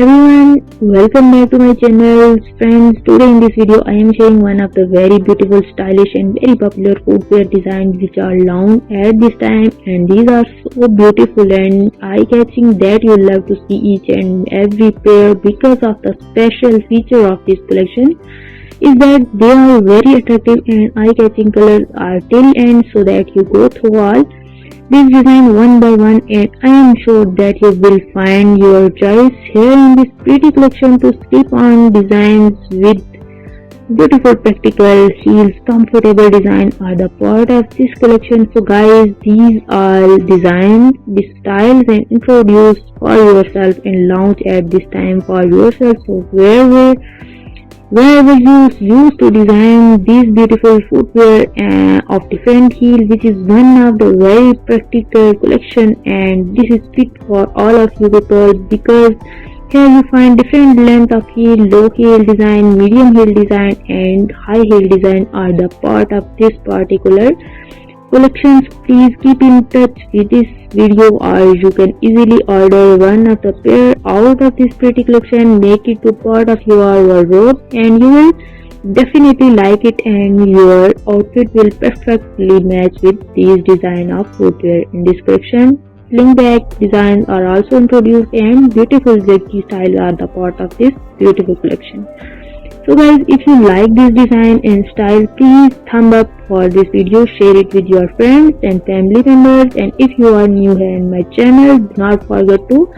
Everyone, welcome back to my channel. Friends, today in this video I am sharing one of the very beautiful, stylish and very popular footwear designs which are launched at this time, and these are so beautiful and eye-catching that you love to see each and every pair because of the special feature of this collection is that they are very attractive and eye-catching. Colors are till end so that you go through all this design one by one, and I am sure that you will find your choice here in this pretty collection to slip on designs with beautiful practical heels. Comfortable design are the part of this collection. So guys, these are designs, the styles and introduced for yourself and launch at this time for yourself. So wherever you used to design these beautiful footwear of different heel, which is one of the very practical collection, and this is fit for all of you people because here you find different length of heel, low heel design, medium heel design and high heel design are the part of this particular collections. Please keep in touch with this video or you can easily order one of the pair out of this pretty collection, make it to part of your wardrobe and you will definitely like it and your outfit will perfectly match with these design of footwear. In this collection, sling back designs are also introduced and beautiful zigzag styles are the part of this beautiful collection. So guys, if you like this design and style, please thumb up for this video, share it with your friends and family members, and if you are new here in my channel, do not forget to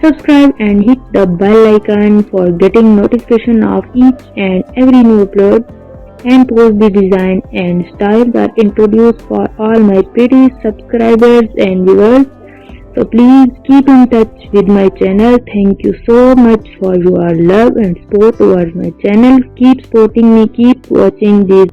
subscribe and hit the bell icon for getting notification of each and every new upload and post. The design and styles are introduced for all my pretty subscribers and viewers. So please keep in touch with my channel. Thank you so much for your love and support towards my channel. Keep supporting me, keep watching these